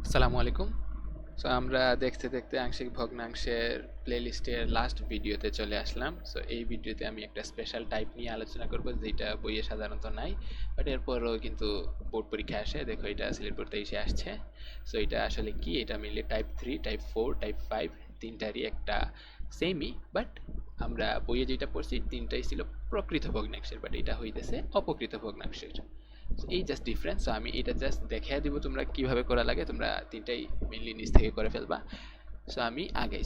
আসসালামু আলাইকুম। সো আমরা দেখতে দেখতে আংশিক ভগ্নাংশের প্লেলিস্টের লাস্ট ভিডিওতে চলে আসলাম। সো এই ভিডিওতে আমি একটা স্পেশাল টাইপ নিয়ে আলোচনা করব যেটা বইয়ে সাধারণত নাই, বাট এরপরও কিন্তু বোর্ড পরীক্ষায় আসে। দেখো এটা সিলেক্ট করতে এসে আসছে। সো এটা আসলে কি, এটা মিলে টাইপ 3, টাইপ 4, টাইপ 5 তিনটারই একটা সেমই, বাট আমরা বইয়ে যেটা পড়ছি তিনটাই ছিল প্রকৃত ভগ্নাংশের, বাট এটা হইতেছে অপকৃত ভগ্নাংশের। এই জাস্ট ডিফারেন্স। আমি এটা জাস্ট দেখিয়ে দিব তোমরা কিভাবে করা লাগে, তোমরা তিনটাই মেনলি নিচ থেকে করে ফেলবা। সো আমি আগেই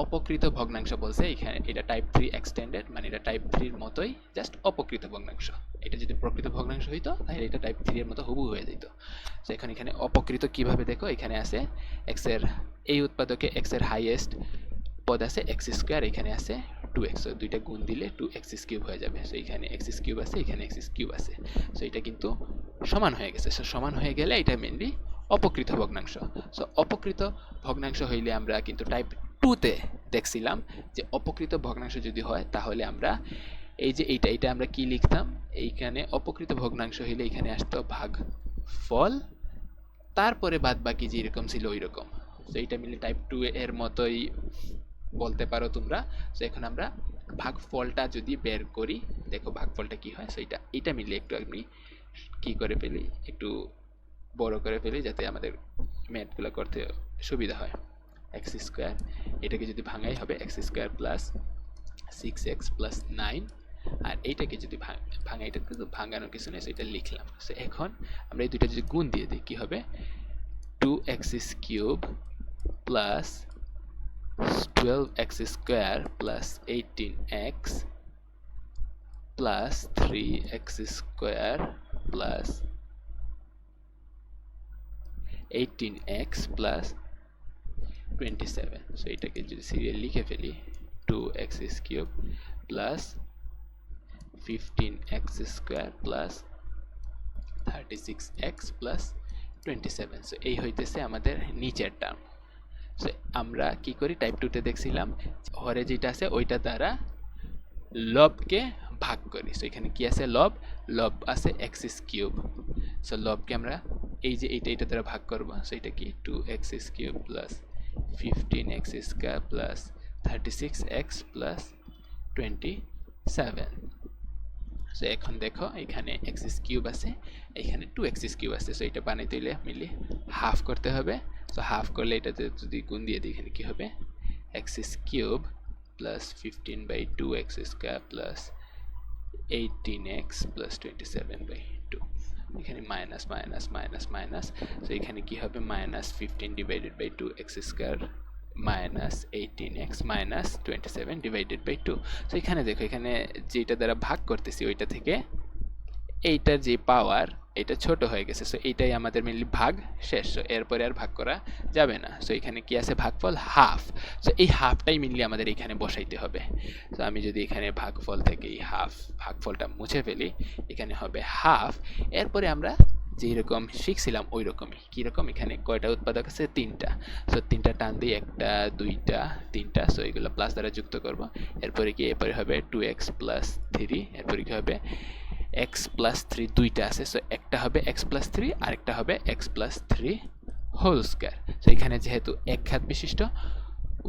অপকৃত ভগ্নাংশ বলছে এখানে, এটা টাইপ 3 এক্সটেন্ডেড, মানে এটা টাইপ 3 এর মতোই, জাস্ট অপকৃত ভগ্নাংশ। এটা যদি প্রকৃত ভগ্নাংশ হইতো তাহলে এটা টাইপ 3 এর মতো হুবহু হয়ে যেত। সো এখানে অপকৃত কিভাবে দেখো, এখানে আছে এক্স এর, এই উৎপাদকে এক্স এর হাইয়েস্ট পদ আছে এক্স স্কোয়ার, এখানে আছে 2x, সো দুইটা গুণ দিলে 2x কিউব হয়ে যাবে। সো এখানে x কিউব আছে, এখানে x কিউব আছে। সো এটা কিন্তু সমান হয়ে গেছে। সো সমান হয়ে গেলে এটা মেনলি অপকৃত ভগ্নাংশ। সো অপকৃত ভগ্নাংশ হইলে আমরা কিন্তু টাইপ 2 তে দেখছিলাম যে অপকৃত ভগ্নাংশ যদি হয় তাহলে আমরা এই যে এটা আমরা কি লিখতাম, এইখানে অপকৃত ভগ্নাংশ হইলে এখানে আসতো ভাগ ফল, তারপরে বাদ বাকি যেরকম ছিল ওই রকম। সো এটা মিলে টাইপ 2 এর মতোই বলতে পারো তোমরা। সো এখন আমরা ভাগফলটা যদি বের করি, দেখো ভাগফলটা কি হয়। সো এটা মিলে একটু আমি কি করে ফেলি, একটু বড় করে ফেলি যাতে আমাদের ম্যাথগুলো করতে সুবিধা হয়। এক্স স্কোয়ার, এটাকে যদি ভাঙাই হবে x square plus 6x plus 9, আর এইটাকে যদি ভাঙা, এটা কিন্তু ভাঙানোর কিছু নেই, সেটা লিখলাম। সো এখন আমরা এই দুইটা যদি গুণ দিয়ে দিই কি হবে, 2x cube plus 12x square plus 18x plus 3x square plus 18x plus 27। So এটাকে যদি সিরিয়াল লিখে ফেলি, 2x cube plus 15x square plus 36x plus 27। So এই হইতেছে আমাদের নিচের টার্ম। সো আমরা কি করি, টাইপ 2 তে দেখছিলাম হরে যেটা আছে ওইটা দ্বারা লবকে ভাগ করি। সো এখানে কি আছে, লব, লব আছে এক্স কিউব। সো লবকে আমরা এই যে এটা দ্বারা ভাগ করব। সো এটা কি 2x cube plus 15x square plus 36x plus 27। So এখন দেখো এখানে এক্স কিউব আছে, এখানে 2x কিউব আছে। সো এটা বানাইতে হলে মিলে হাফ করতে হবে। সো হাফ করলে এটাতে যদি গুণ দিয়ে দিই এখানে কি হবে, x cube plus 15/2x square plus 18x plus 27/2। এখানে minus minus minus minus. So এখানে কি হবে, minus 15/2x square minus 18x minus 27/2। So এখানে দেখো, এখানে যেটা দ্বারা ভাগ করতেছি ওইটা থেকে এইটার যে পাওয়ার এটা ছোট হয়ে গেছে। সো এইটাই আমাদের মেনলি ভাগ শেষ। সো এরপরে আর ভাগ করা যাবে না। সো এখানে কি আছে, ভাগফল হাফ। সো এই হাফটাই মেনলি আমাদের এখানে বসাইতে হবে। সো আমি যদি এখানে ভাগফল থেকে এই হাফ ভাগফলটা মুছে ফেলি, এখানে হবে হাফ। এরপরে আমরা যেই রকম শিখছিলাম ওই রকমই, কীরকম, এখানে কয়টা উৎপাদক আছে, তিনটা। সো তিনটা টান দিই, একটা দুইটা তিনটা। সো এগুলো প্লাস দ্বারা যুক্ত করব। এরপরে কি, এরপরে হবে 2x প্লাস 3, এরপরে কি হবে x প্লাস 3, দুইটা আছে। সো একটা হবে x প্লাস 3 আর একটা হবে x plus 3 whole square. So এখানে যেহেতু এক ঘাত বিশিষ্ট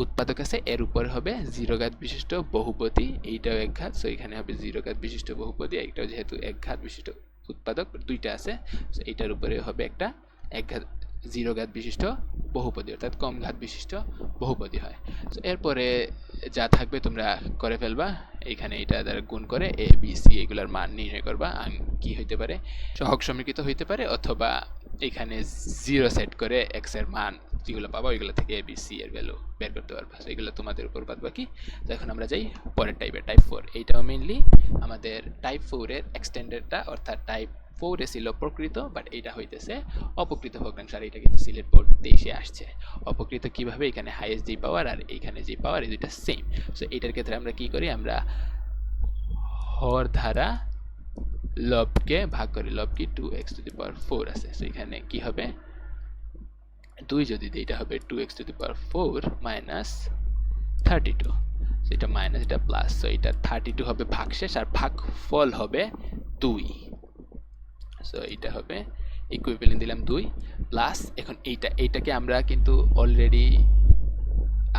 উৎপাদক আছে, এর উপরে হবে 0 ঘাত বিশিষ্ট বহুপদী, এইটাও এক ঘাত। সো এখানে হবে 0 ঘাত বিশিষ্ট বহুপদী, এইটাও যেহেতু এক ঘাত বিশিষ্ট উৎপাদক দুইটা আছে। সো এইটার উপরে হবে একটা এক ঘাত 0 ঘাত বিশিষ্ট বহুপদী, অর্থাৎ কম ঘাত বিশিষ্ট বহুপদী হয়। সো এরপরে যা থাকবে তোমরা করে ফেলবা। এখানে এটা দ্বারা গুণ করে এ বি সি এগুলোর মান নির্ণয় করবা। কি হইতে পারে, সহগ সমীকৃত হইতে পারে, অথবা এখানে 0 সেট করে এক্স এর মান যেগুলো পাবা ওইগুলো থেকে এ বি সি এর ভ্যালু বের করতে পারবা। সো এগুলো তোমাদের উপর বাদ বাকি। তো এখন আমরা যাই পরের টাইপে, টাইপ 4। এইটাও মেইনলি আমাদের টাইপ 4 এর এক্সটেন্ডেডটা, অর্থাৎ টাইপ 4 এ ছিল প্রকৃত, বাট এইটা হইতেছে অপকৃত ভগ্নাংশ। আর এটা কিন্তু সিলেট বোর্ড 23 আসছে। অপকৃত কিভাবে, এখানে হাইয়েস্ট যে পাওয়ার আর এইখানে যে পাওয়ার এই দুইটা সেম। সো এটার ক্ষেত্রে আমরা কি করি, আমরা হর ধারা লবকে ভাগ করি। লব কি 2x⁴ আছে। সো এখানে কি হবে, 2 যদি দিই এটা হবে 2x⁴ মাইনাস 32। সো এটা মাইনাস, এটা প্লাস। সো এটা 32 হবে ভাগশেষ আর ভাগফল হবে 2। সো এটা হবে ইকুইভ্যালেন্ট দিলাম 2 প্লাস এখন এইটাকে আমরা কিন্তু অলরেডি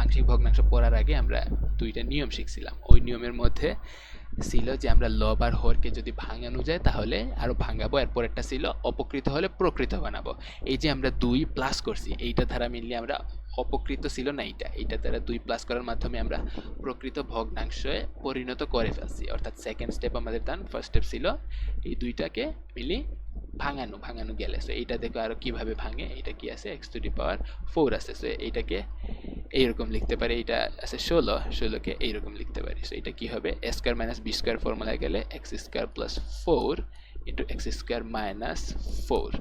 আংশিক ভগ্নাংশ পড়ার আগে আমরা দুইটা নিয়ম শিখছিলাম। ওই নিয়মের মধ্যে ছিল যে আমরা লব আর হরকে যদি ভাঙানো যায় তাহলে আরো ভাঙাবো, এরপর একটা ছিল অপকৃত হলে প্রকৃত বানাবো। এই যে আমরা 2 প্লাস করছি, এইটা দ্বারা মিললে আমরা অপকৃত ছিল না, এইটা দ্বারা 2 প্লাস করার মাধ্যমে আমরা প্রকৃত ভগ্নাংশে পরিণত করে ফেলছি। অর্থাৎ সেকেন্ড স্টেপ আমাদের ডান, ফার্স্ট স্টেপ ছিল এই দুইটাকে মিলি ভাঙানো গেলে। সো এইটা দেখো আরো কিভাবে ভাঙে। এটা কি আছে, x⁴ আছে। সো এইটাকে এইরকম লিখতে পারি, এটা আছে 16কে এইরকম লিখতে পারি। সো এটা কি হবে, a² - b² ফর্মুলায় গেলে x² + 4 * x² - 4।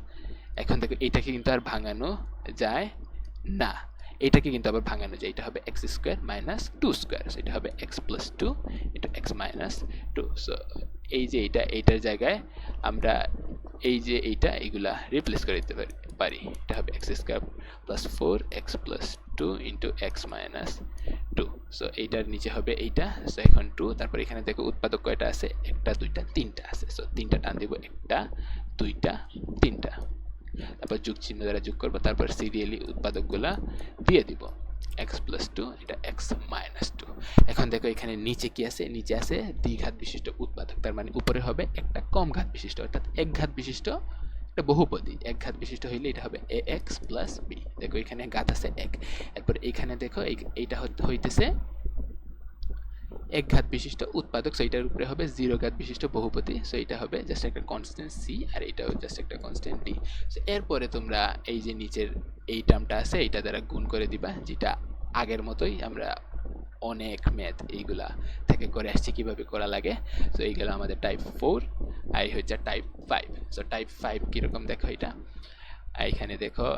এখন দেখো এটাকে কিন্তু আর ভাঙানো যায় না, এটাকে কিন্তু আবার ভাঙানো যায়। এটা হবে x² - 2², সো এটা হবে x + 2 * x - 2। সো এই যে এইটার জায়গায় আমরা এই যে এইগুলা রিপ্লেস করে দিতে পারি। এটা হবে x² + 4 x + 2 * x - 2। সো এইটার নিচে হবে এইটা। সো এখন 2, তারপর এখানে দেখো উৎপাদক কয়টা আছে, 1 2 3টা আছে। সো 3টা টান দিব, 1 2 3টা। তারপর যোগ চিহ্ন দ্বারা যোগ করব, তারপর সিরিয়ালি উৎপাদকগুলা দিয়ে দিব। x + 2 এটা x - 2। এখন দেখো এখানে নিচে কি আছে, নিচে আছে দ্বিঘাত বিশিষ্ট উৎপাদক, তার মানে উপরে হবে একটা কম ঘাত বিশিষ্ট, অর্থাৎ এক ঘাত বিশিষ্ট একটা বহুপদী। এক ঘাত বিশিষ্ট হইলে এটা হবে ax + b। দেখো এখানে ঘাত আছে 1। এরপর এখানে দেখো এইটা হইতেছে এক ঘাত বিশিষ্ট উৎপাদক। সো এটার উপরে হবে 0 ঘাত বিশিষ্ট বহুপদী। সো এটা হবে জাস্ট একটা কনস্ট্যান্ট c, আর এটাও জাস্ট একটা কনস্ট্যান্ট d। সো এরপরে তোমরা এই যে নিচের এই টার্মটা আছে এইটা দ্বারা গুণ করে দিবা, যেটা আগের মতোই আমরা অনেক ম্যাথ এইগুলা থেকে করে আসছি কিভাবে করা লাগে। সো এইগুলো আমাদের টাইপ 4, আর এই হচ্ছে টাইপ 5। সো টাইপ 5 কিরকম দেখো, এটা এখানে দেখো,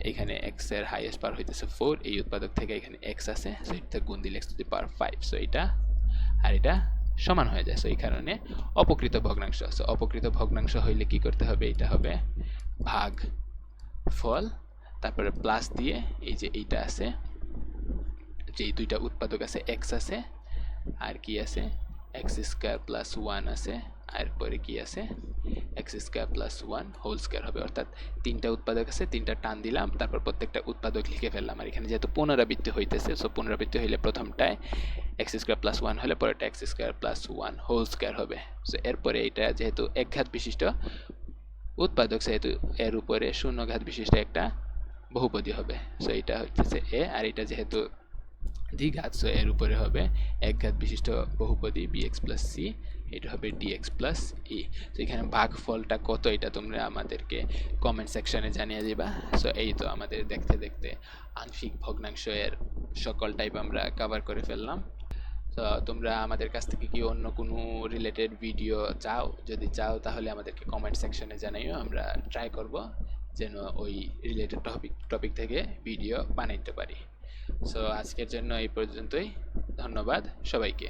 এখানে x এর হাইয়েস্ট পাওয়ার হইতেছে 4, এই উৎপাদক থেকে এখানে x আছে, সো এটা গুণ দিলে x⁵। সো এটা আর এটা সমান হয়ে যায়। সো এই কারণে অপকৃত ভগ্নাংশ। সো অপকৃত ভগ্নাংশ হইলে কি করতে হবে, এটা হবে ভাগ ফল, তারপরে প্লাস দিয়ে এই যে এইটা আছে, যে দুইটা উৎপাদক আছে, x আছে আর কি আছে, x² + 1 আছে, আর পরে কি আছে, x² + 1 হোল স্কয়ার হবে। অর্থাৎ তিনটা উৎপাদক আছে, তিনটা টান দিলাম, তারপর প্রত্যেকটা উৎপাদক লিখে ফেললাম। আর এখানে যেহেতু পুনরাবৃত্তি হইতেছে, সো পুনরাবৃত্তি হইলে প্রথমটায় x² + 1 হলে পরেরটা x² + 1 হোল স্কয়ার হবে। সো এরপরে এটা যেহেতু এক ঘাত বিশিষ্ট উৎপাদক, সেহেতু এর উপরে শূন্য ঘাত বিশিষ্ট একটা বহুপদী হবে। সো এটা হচ্ছে a, আর এটা যেহেতু দ্বিঘাত, সো এর উপরে হবে এক ঘাত বিশিষ্ট বহুপদী bx + c, এটা হবে dx + e। তো এখানে ভাগফলটা কত এটা তোমরা আমাদেরকে কমেন্ট সেকশনে জানিয়ে দিবা। সো এই তো আমাদের দেখতে দেখতে আংশিক ভগ্নাংশ এর সকল টাইপ আমরা কভার করে ফেললাম। তো তোমরা আমাদের কাছ থেকে কি অন্য কোনো রিলেটেড ভিডিও চাও, যদি চাও তাহলে আমাদেরকে কমেন্ট সেকশনে জানাইও, আমরা ট্রাই করব যেন ওই রিলেটেড টপিক থেকে ভিডিও বানাইতে পারি। সো আজকের জন্য এই পর্যন্তই, ধন্যবাদ সবাইকে।